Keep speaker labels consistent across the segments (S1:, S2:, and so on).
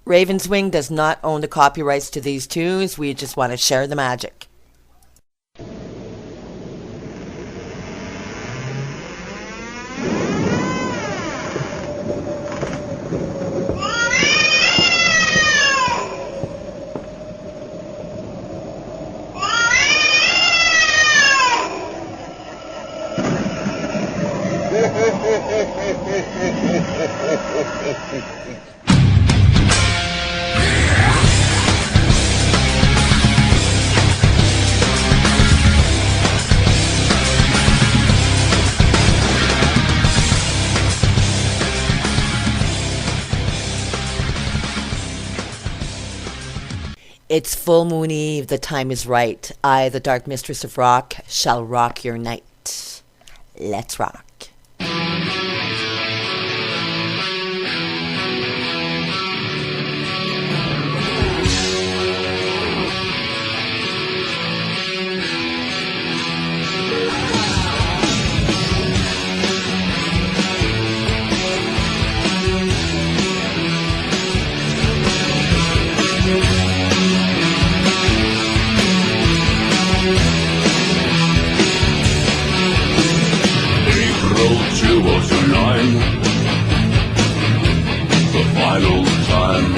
S1: Ravenswing does not own the copyrights to these tunes. We just want to share the magic. It's full moon eve, the time is right. I, the dark mistress of rock, shall rock your night. Let's rock.
S2: The final time.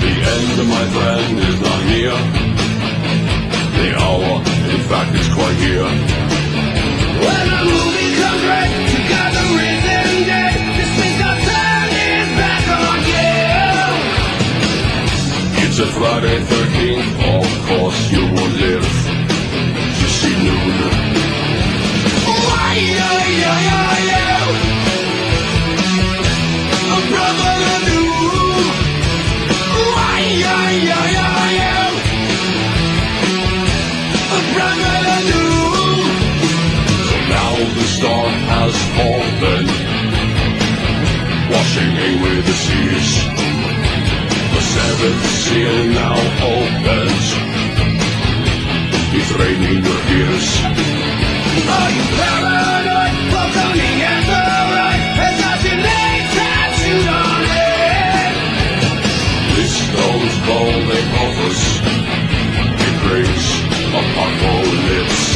S2: The end of my friend is not near. The hour, in fact, is quite here.
S3: When the movie comes right, you got the risen dead. This means our turn is back on you.
S2: It's a Friday 13th, of course you will live to see noon. The star has fallen, washing away the seas. The seventh seal now opens, it's raining your ears.
S3: Are you paranoid? Welcome the android has got your name tattooed on it.
S2: This stone's cold they offers, it breaks apart for lips.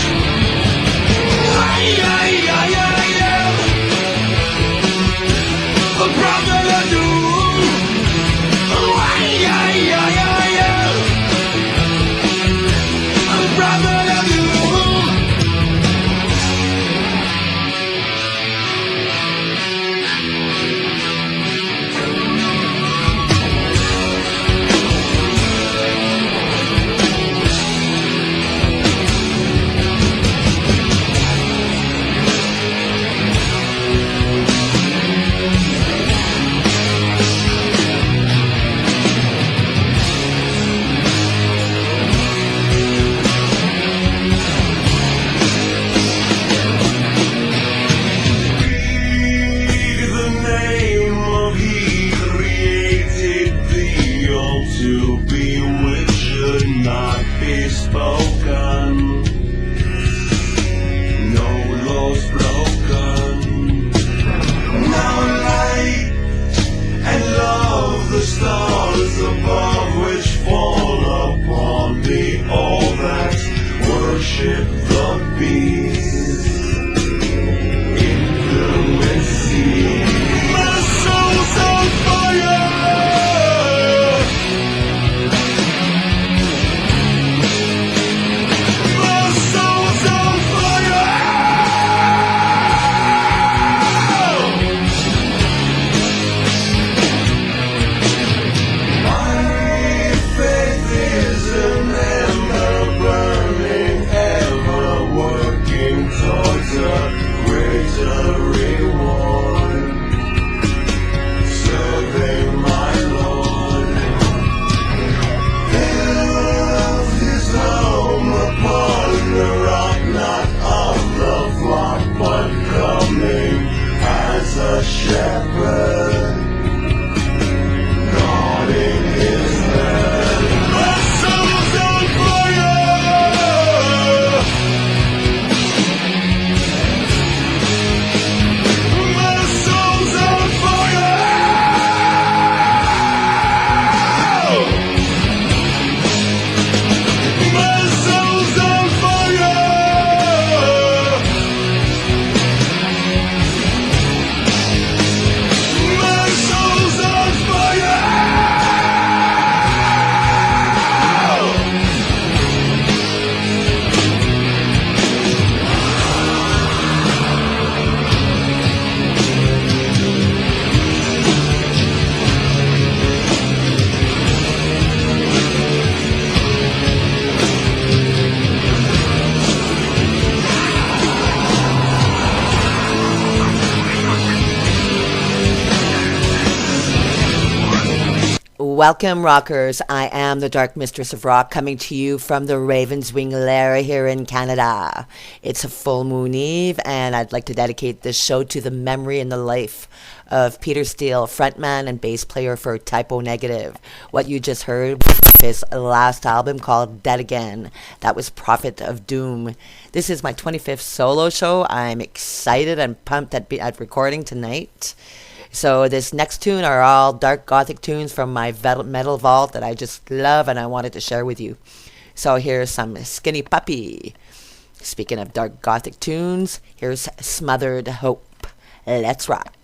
S1: Welcome, rockers. I am the Dark Mistress of Rock, coming to you from the Raven's Wing Lair here in Canada. It's a full moon eve, and I'd like to dedicate this show to the memory and the life of Peter Steele, frontman and bass player for Typo Negative. What you just heard was his last album called Dead Again. That was Prophet of Doom. This is my 25th solo show. I'm excited and pumped at recording tonight. So this next tune are all dark gothic tunes from my metal vault that I just love and I wanted to share with you. So here's some Skinny Puppy. Speaking of dark gothic tunes, here's Smothered Hope. Let's rock.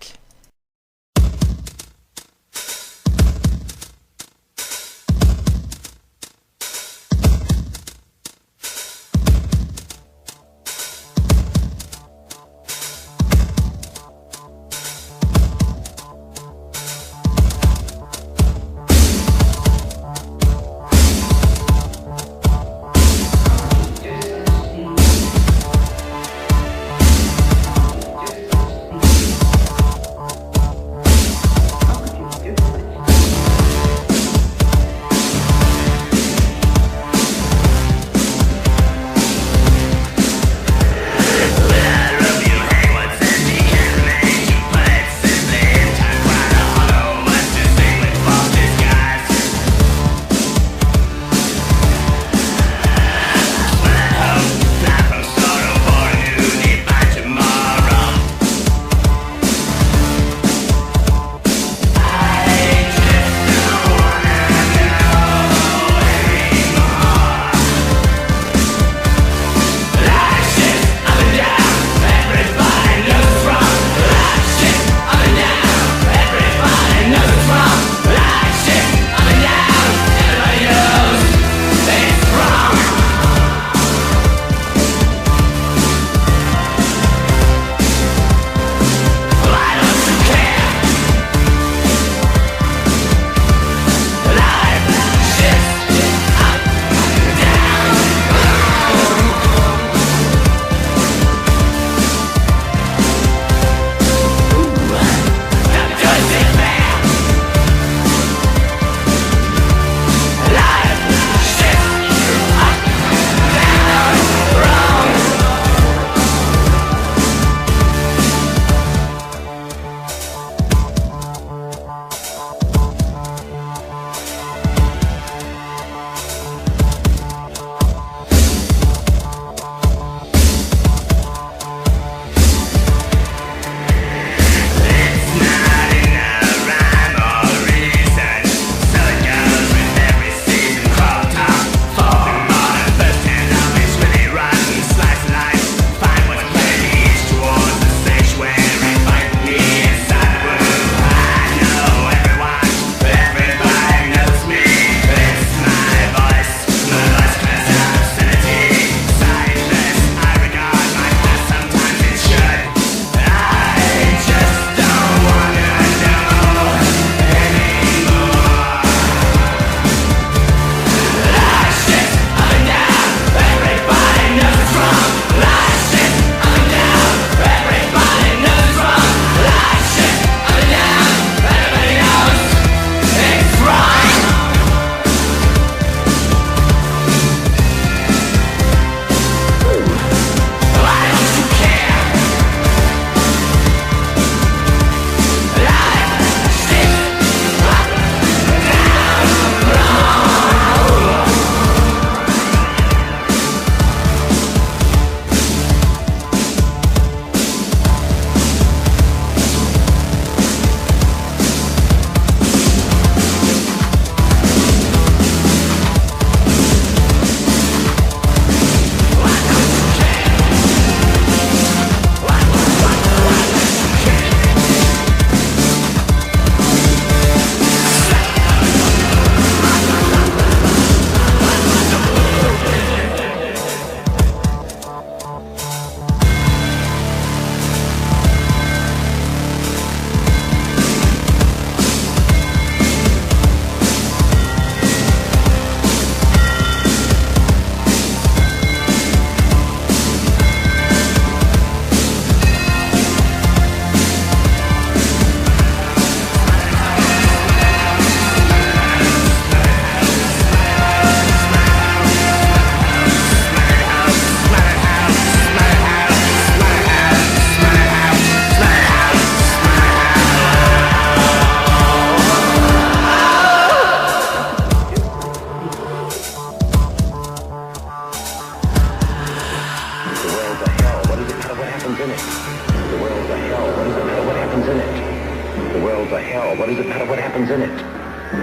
S4: it.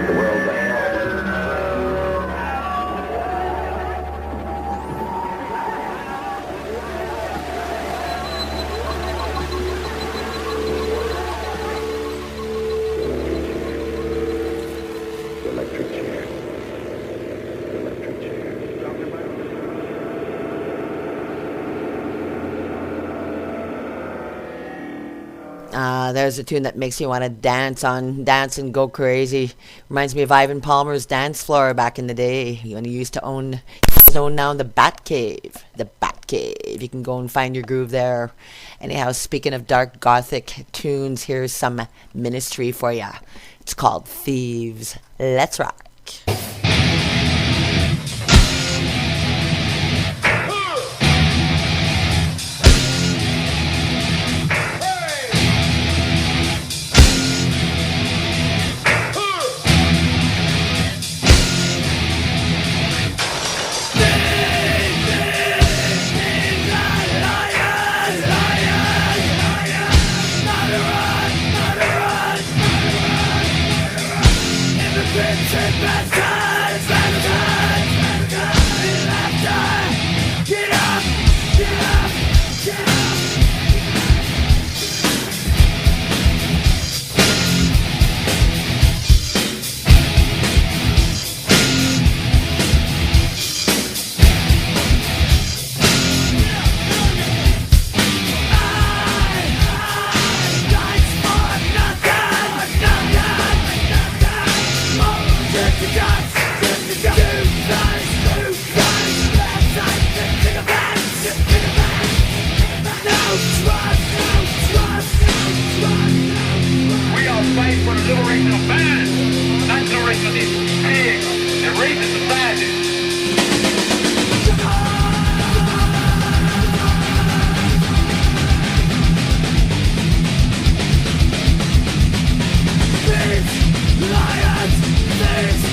S4: The world's a hell. The electric chair. The electric chair.
S1: There's a tune that makes you want to dance and go crazy. Reminds me of Ivan Palmer's dance floor back in the day when he used to own now the Bat Cave. The Bat Cave. You can go and find your groove there. Anyhow, speaking of dark gothic tunes, here's some Ministry for ya. It's called Thieves. Let's rock.
S3: Lions, thieves,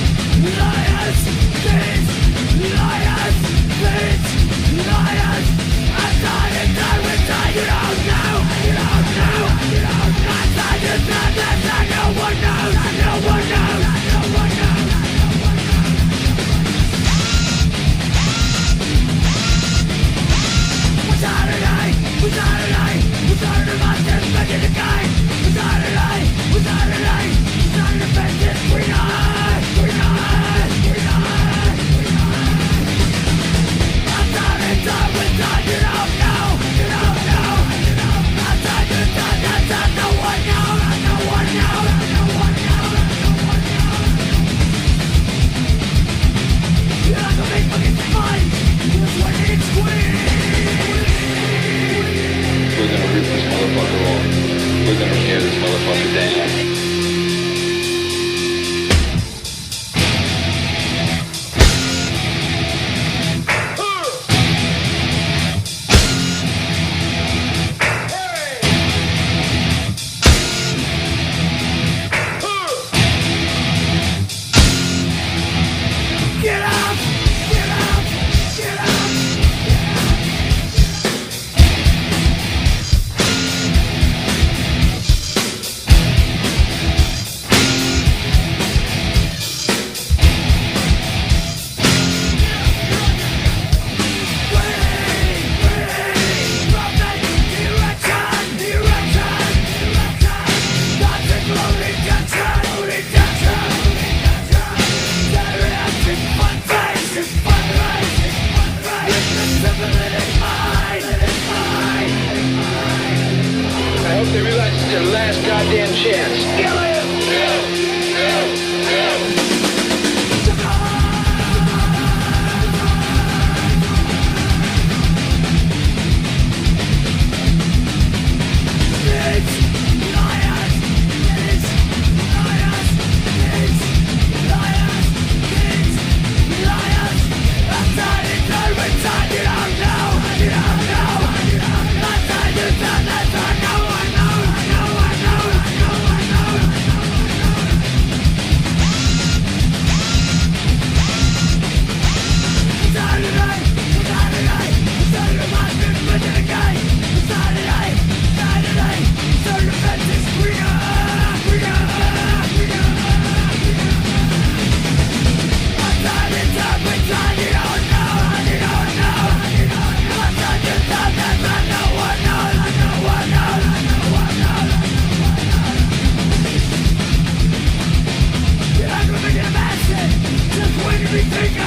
S3: be taken.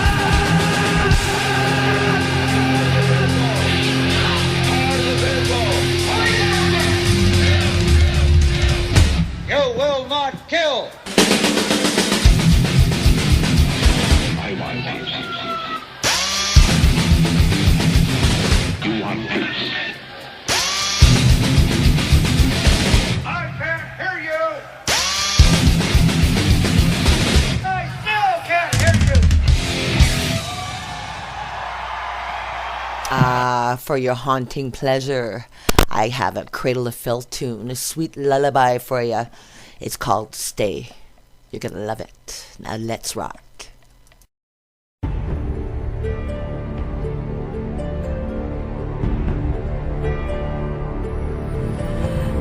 S3: You will not kill.
S4: I want peace. You want peace.
S3: I can't hear you. I still can't hear you.
S1: For your haunting pleasure, I have a Cradle of Filth tune, a sweet lullaby for you. It's called Stay. You're gonna love it. Now let's rock.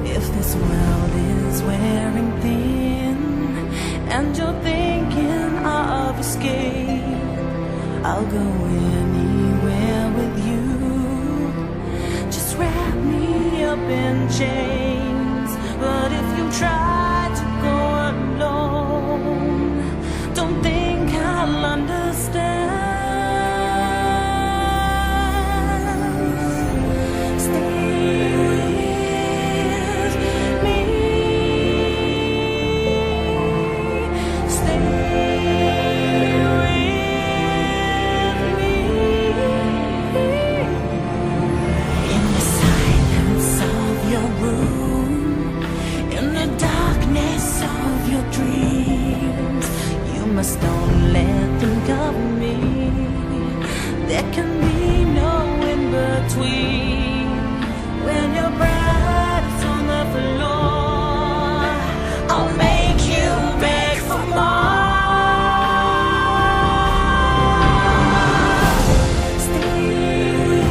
S5: If this world is wearing thin and you're thinking of escape, I'll go anywhere with you. Just wrap me up in chains. But if you try to go alone, don't think I'll understand. Stay with me. Stay with me. In the silence of your room, in the darkness of your dreams, you must don't let them cover me. There can be no in between. When your bride is on the floor, I'll make you beg for more. Stay with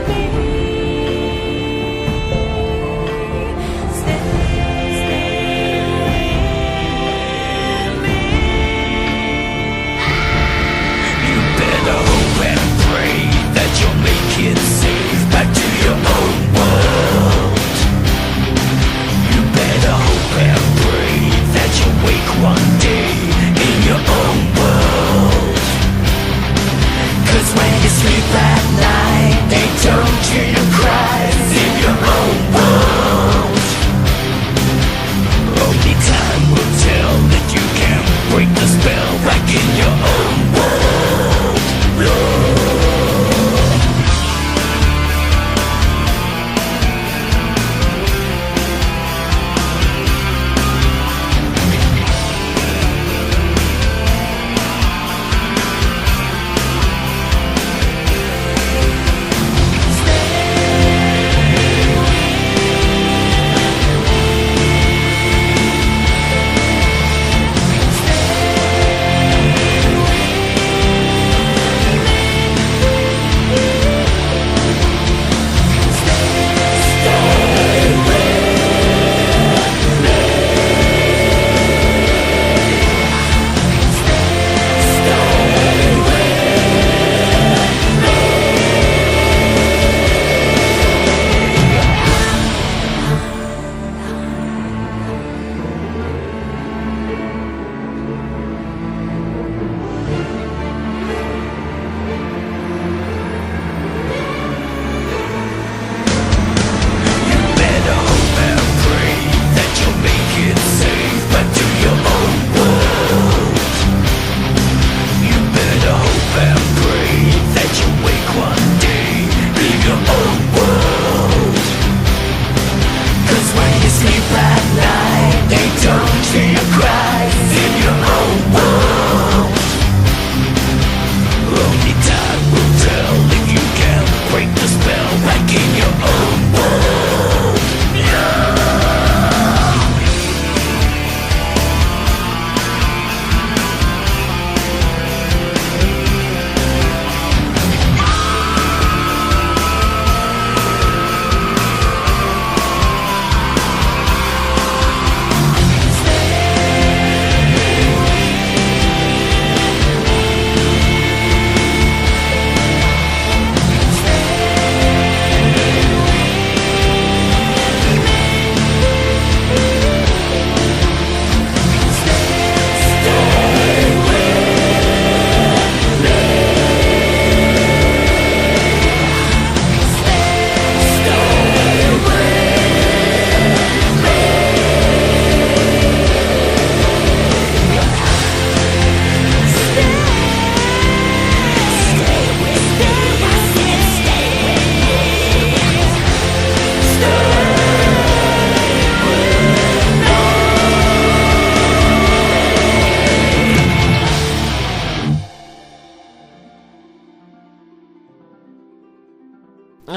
S5: me. Stay with me.
S6: You better hope and pray that you'll make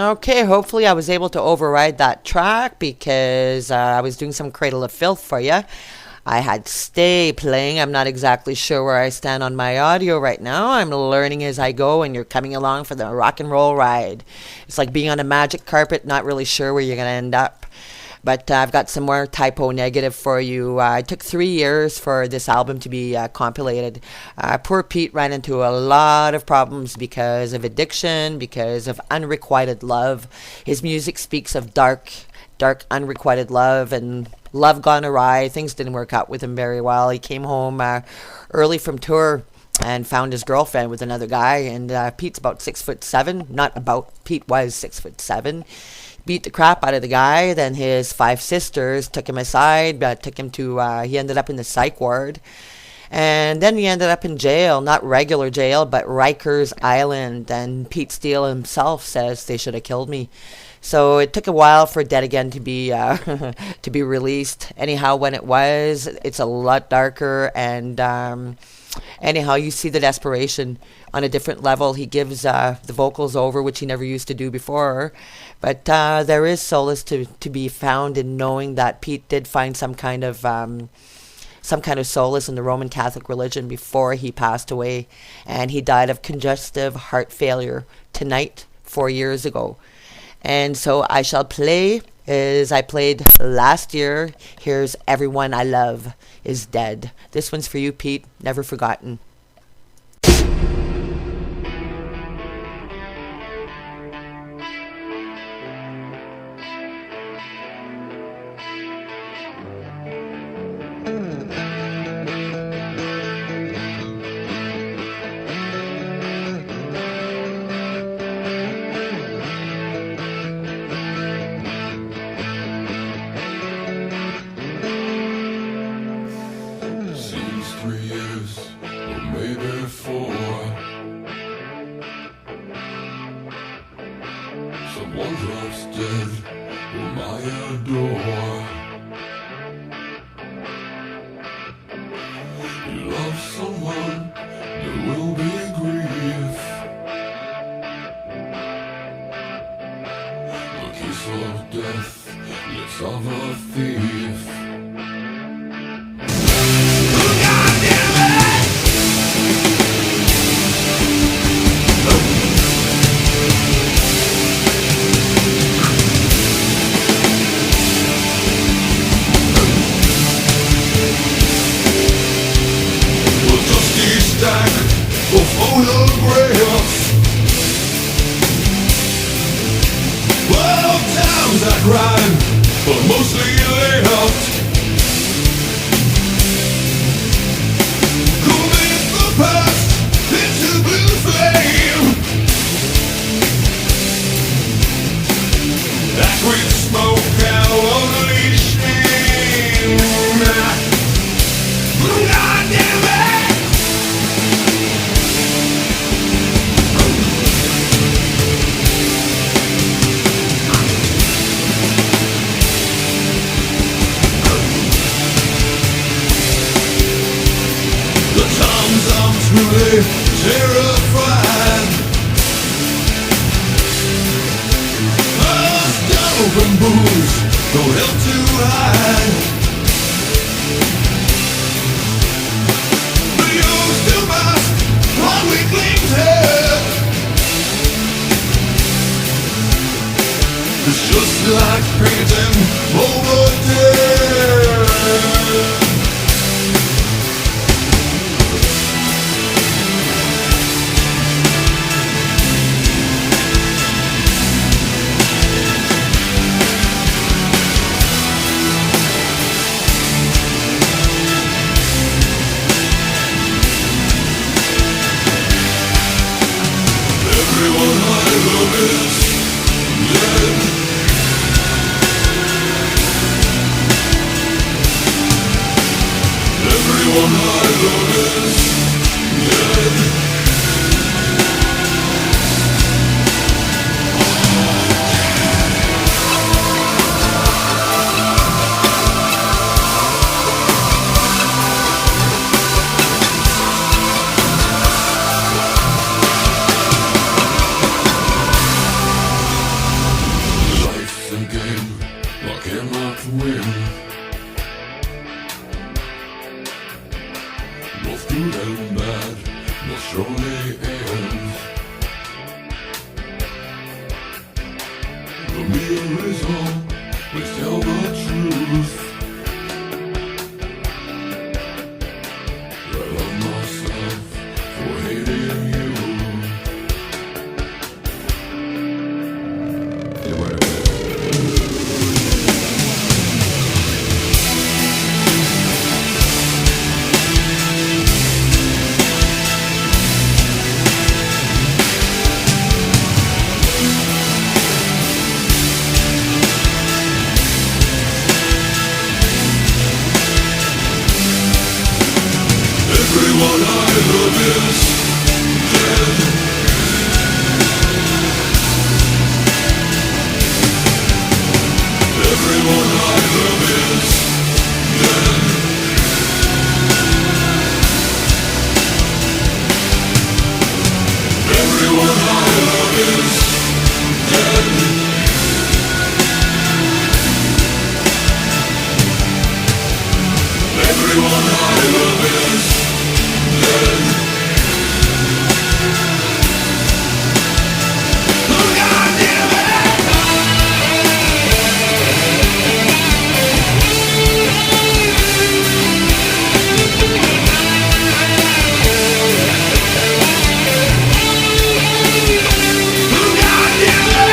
S1: Okay, hopefully I was able to override that track because I was doing some Cradle of Filth for you. I had Stay playing. I'm not exactly sure where I stand on my audio right now. I'm learning as I go, and you're coming along for the rock and roll ride. It's like being on a magic carpet, not really sure where you're going to end up. But I've got some more typo negative for you. It took 3 years for this album to be compilated. Poor Pete ran into a lot of problems because of addiction, because of unrequited love. His music speaks of dark, unrequited love and love gone awry. Things didn't work out with him very well. He came home early from tour and found his girlfriend with another guy. And Pete's about 6'7". Not about, Pete was 6'7". Beat the crap out of the guy. Then his 5 sisters took him aside, took him to, he ended up in the psych ward. And then he ended up in jail, not regular jail, but Rikers Island. And Pete Steele himself says they should have killed me. So it took a while for Dead Again to be to be released. Anyhow, when it was, it's a lot darker. And anyhow, you see the desperation on a different level. He gives the vocals over, which he never used to do before. But there is solace to be found in knowing that Pete did find some kind of solace in the Roman Catholic religion before he passed away. And he died of congestive heart failure tonight, 4 years ago. And so I shall play as I played last year. Here's Everyone I Love Is Dead. This one's for you, Pete. Never forgotten.
S2: Seems 3 years, or maybe 4. Someone drops dead whom I adore. You love someone, there will be grief. The kiss of death, lips of a thief. Stack of photographs. Well, times I cried, but mostly laughed. Commit the past into blue flame. Acrid smoke out unleashed shame. God damn it! I'm truly terrified. Dope and booze don't help to hide. But you still must on weakling's head. It's just like painting over dead. Everyone I love is dead. Everyone I love is dead. good and bad will surely end. The mirror is on, please tell the truth. I love myself for hating you. Everyone I love is dead. Everyone I love is dead. Everyone I love is dead. Everyone I love is dead. Look out, dear man. Look out, dear man.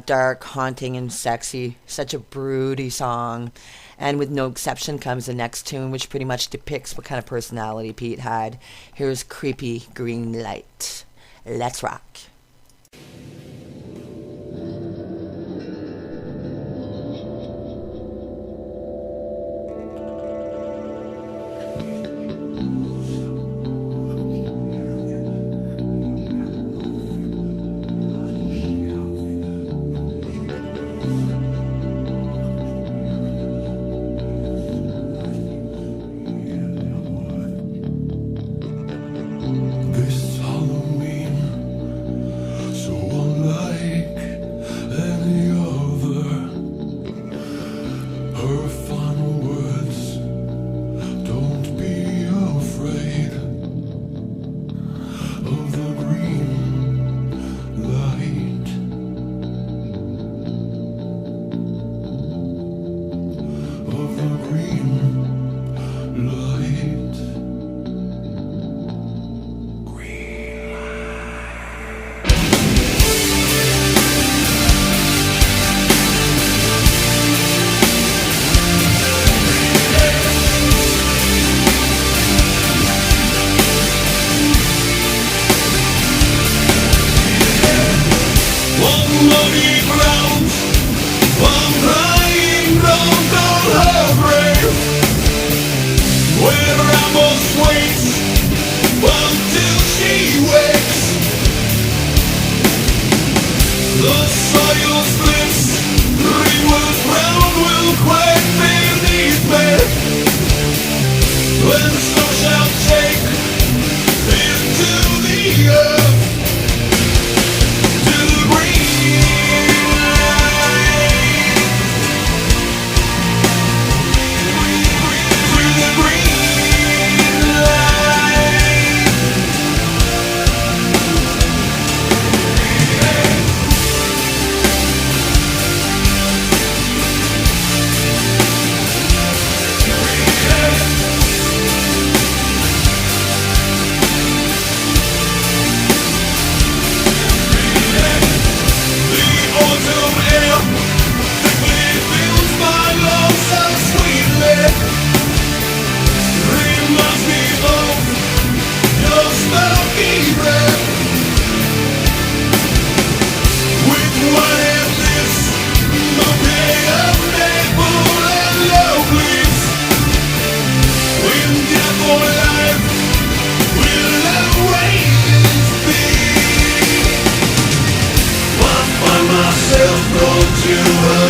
S1: Dark, haunting, and sexy. Such a broody song. And with no exception comes the next tune, which pretty much depicts what kind of personality Pete had. Here's Creepy Green Light. Let's rock.
S2: This Halloween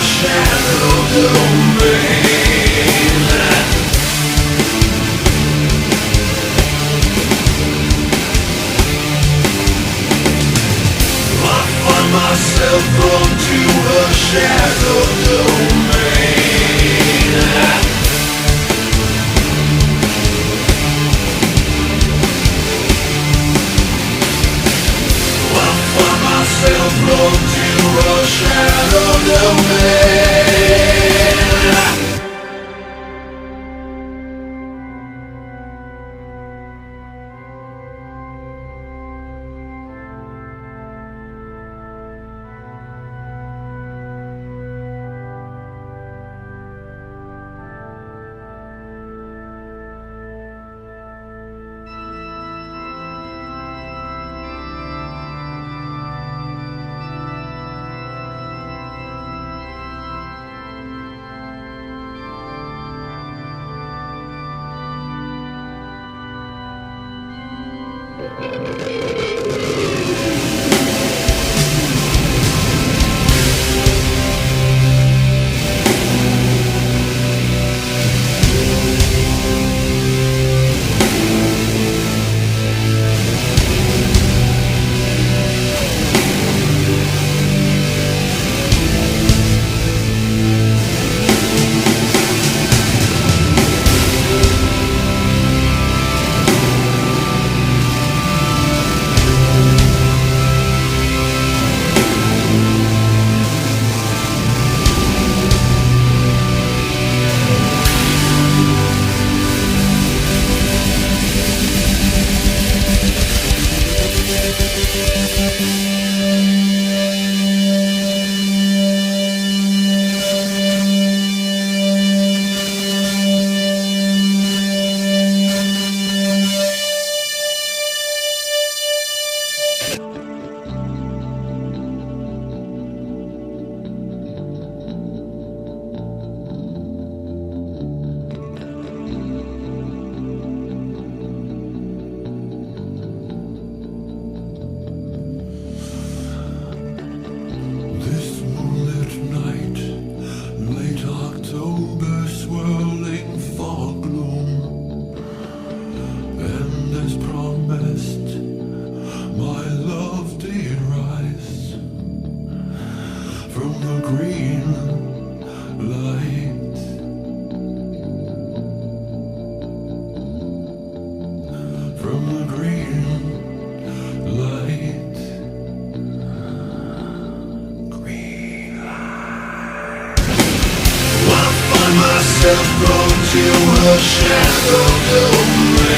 S2: shadow domain. I find myself drawn to a shadow domain. I find myself drawn to a shadow domain. This moonlit night, late October, swirling fog gloom, and as promised, my love did rise from the green light, from the green light. Myself drawn to a shadow domain.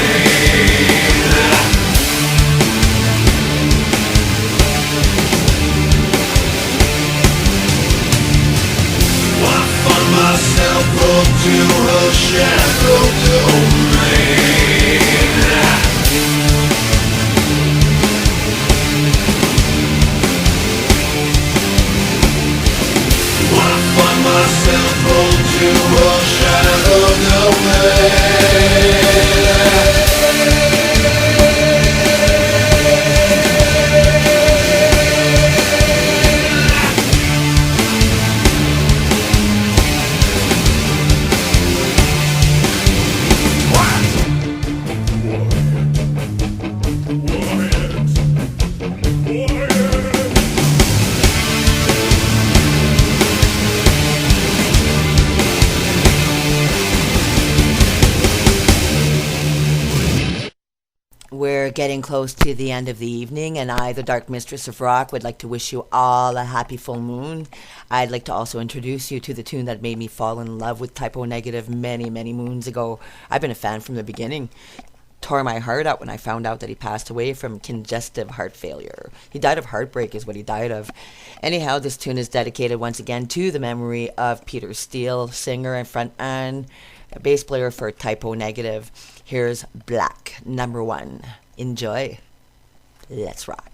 S2: I find myself drawn to a shadow domain. I find myself drawn to a shadow
S1: We're getting close to the end of the evening, and I, the Dark Mistress of Rock, would like to wish you all a happy full moon. I'd like to also introduce you to the tune that made me fall in love with Typo Negative many, many moons ago. I've been a fan from the beginning. Tore my heart out when I found out that he passed away from congestive heart failure. He died of heartbreak is what he died of. Anyhow, this tune is dedicated once again to the memory of Peter Steele, singer and frontman, a bass player for Typo Negative. Here's Black, number 1. Enjoy. Let's rock.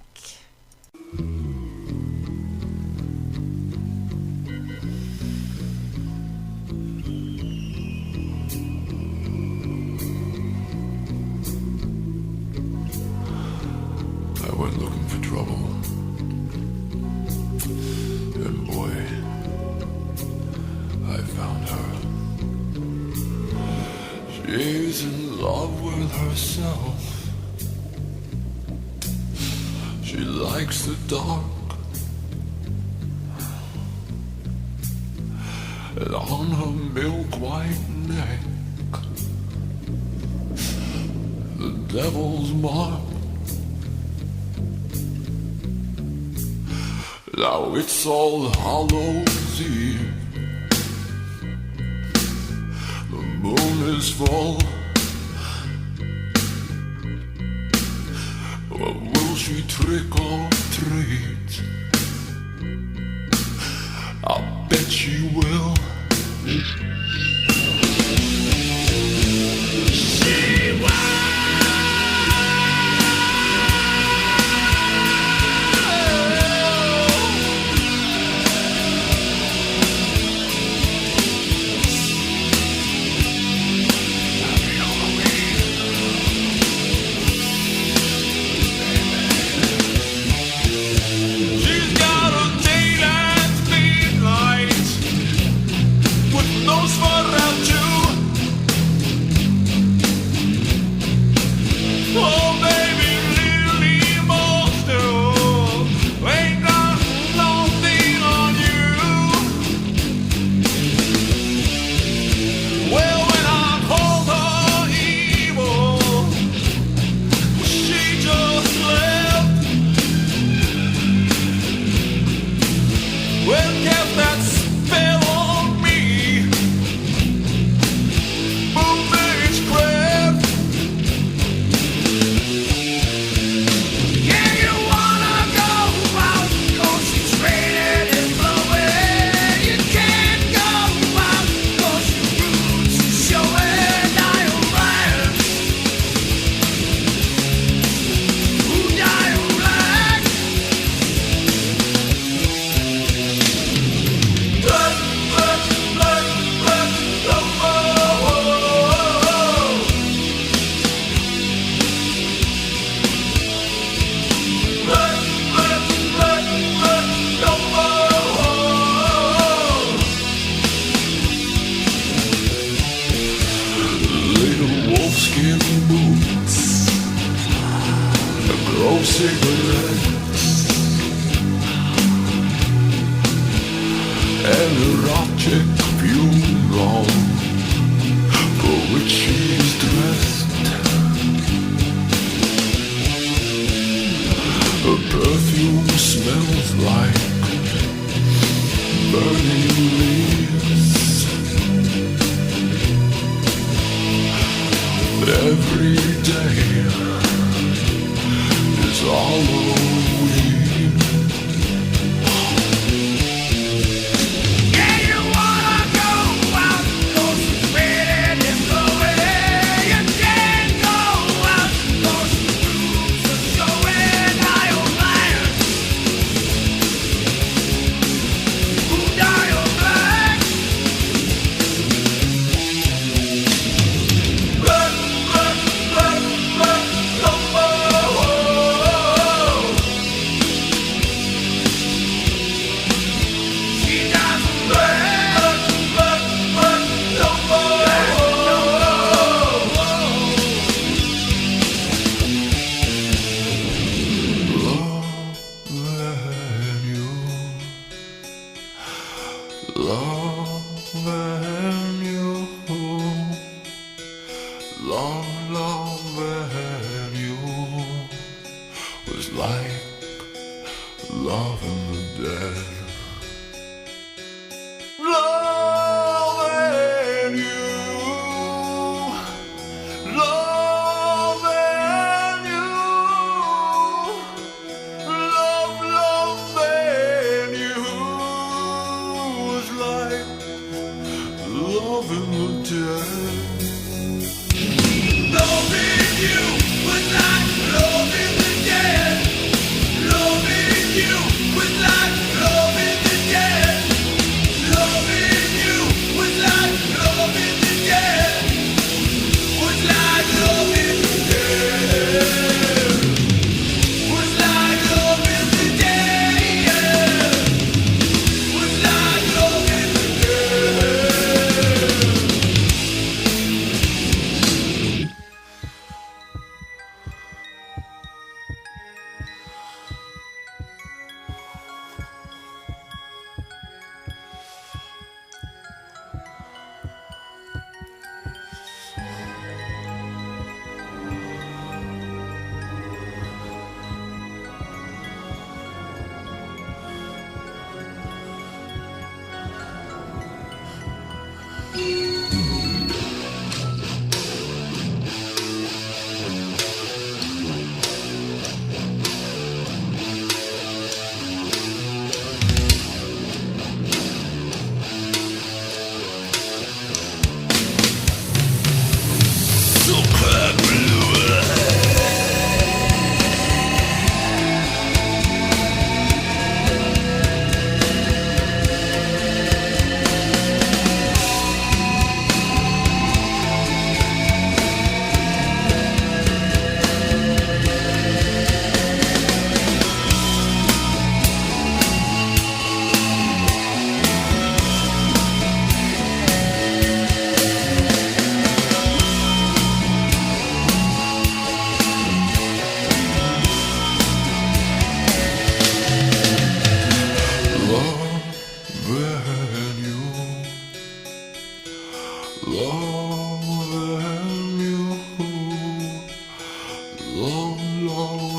S2: I went looking for trouble. And boy, found her. She's in love with herself. She likes the dark. And on her milk white neck, the devil's mark. Now it's All Hallows Eve. The moon is full. But will she trick or treat? I'll bet she will. She will.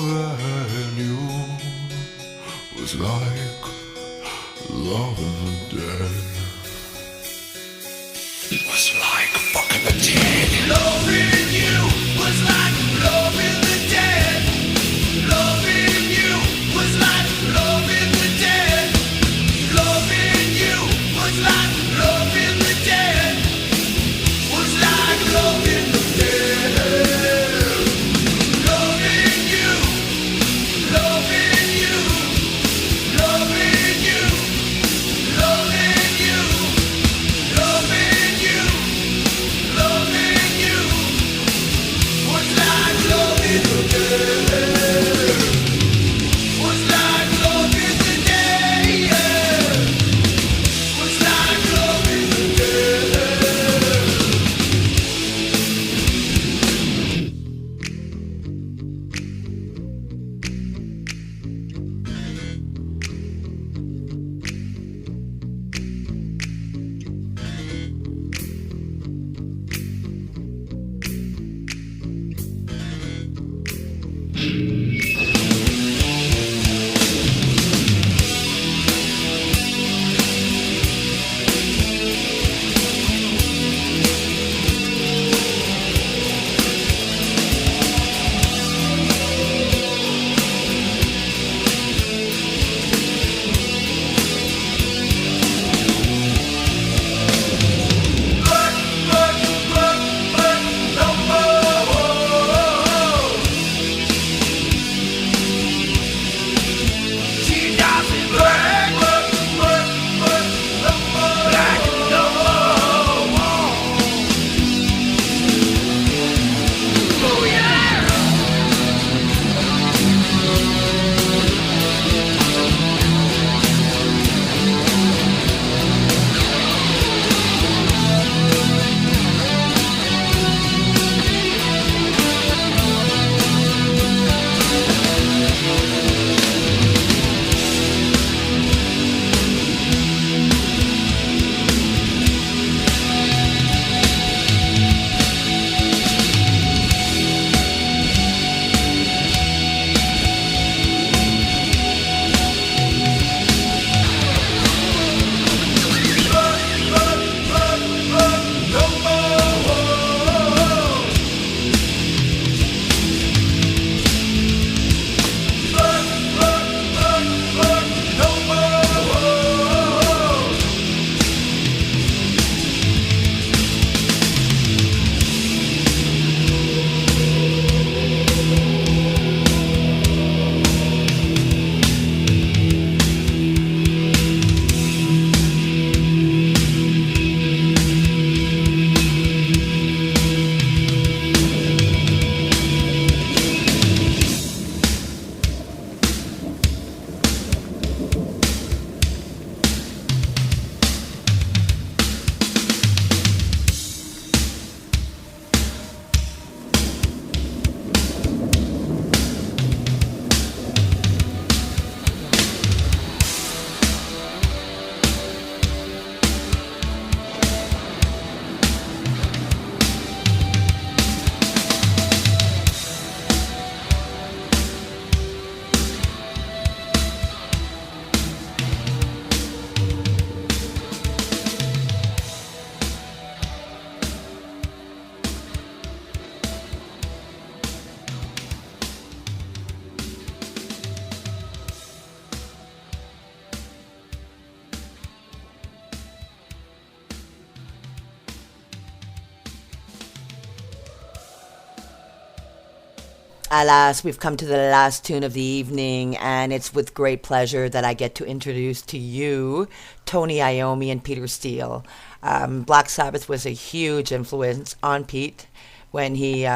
S2: Loving you was like loving the dead. It was like fucking the dead.
S3: Loving you was like loving the dead. Loving you was like loving the dead. Loving you was like loving the dead. Was like loving the dead. Loving you, loving you, loving you, loving you, loving you, loving you.
S1: Alas, we've come to the last tune of the evening, and it's with great pleasure that I get to introduce to you Tony Iommi and Peter Steele. Black Sabbath was a huge influence on Pete when he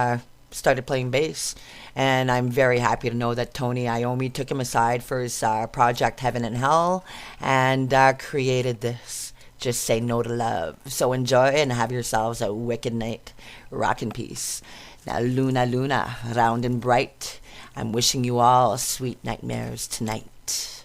S1: started playing bass, and I'm very happy to know that Tony Iommi took him aside for his project Heaven and Hell and created this. Just Say No to Love. So enjoy and have yourselves a wicked night. Rock in peace. Now, Luna, Luna, round and bright. I'm wishing you all sweet nightmares tonight.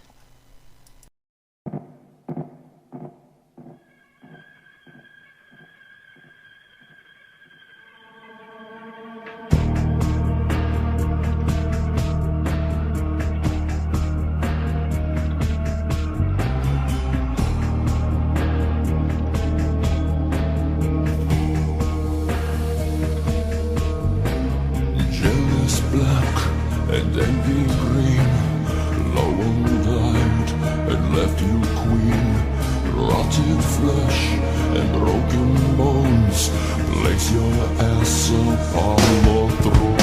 S2: Jealous black and envy green, low and blind and left you queen. Rotted flesh and broken bones, place your ass upon the throne.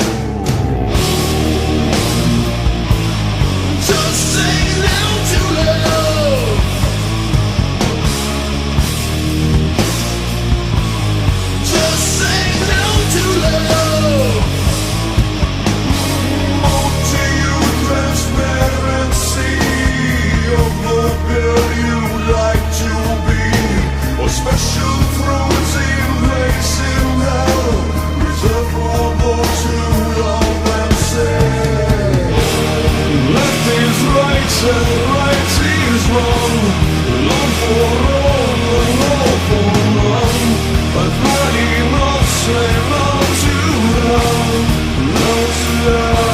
S2: Just say no to love. Just say no to love. Transparency of the girl you like to be, or special thrones in place in hell, reserved for those who love and say, left is right and right is wrong, love for all and all for none, but money not say love to love, love to love.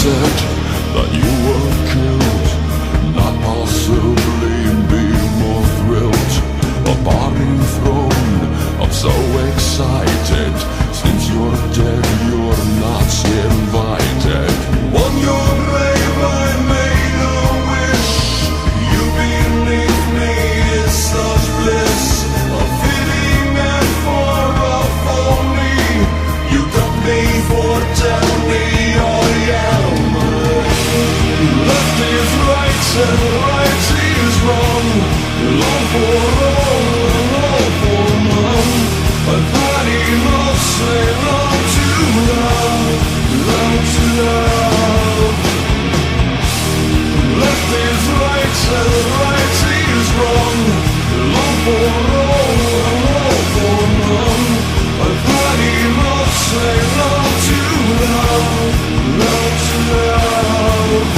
S2: Said that you were killed, not possibly be more thrilled. A body thrown, I'm so excited. Since you're dead, you're not invited. On your grave I made a wish. You beneath me is such bliss, a fitting and far off for me. You got me for tell me all yeah. Left is right and right is wrong, love for all and all for none, but body must say love to love, love to love. Left is right and right is wrong, love for all and all for none, but body must say love to love, love to love.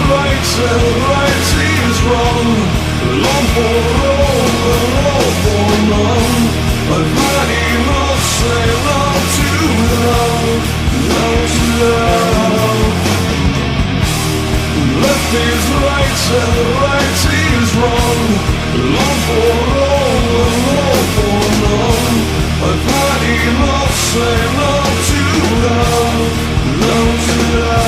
S2: Right and right is wrong, love for all and all for none, but money must say love to love, love to love. Left is right and right is wrong, love for all and all for none, but money must say love to love, love to love.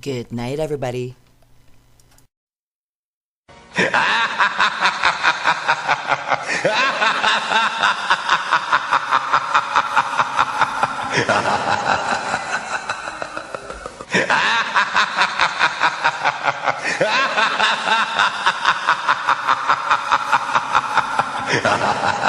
S1: Good night, everybody.
S4: Ha ha ha!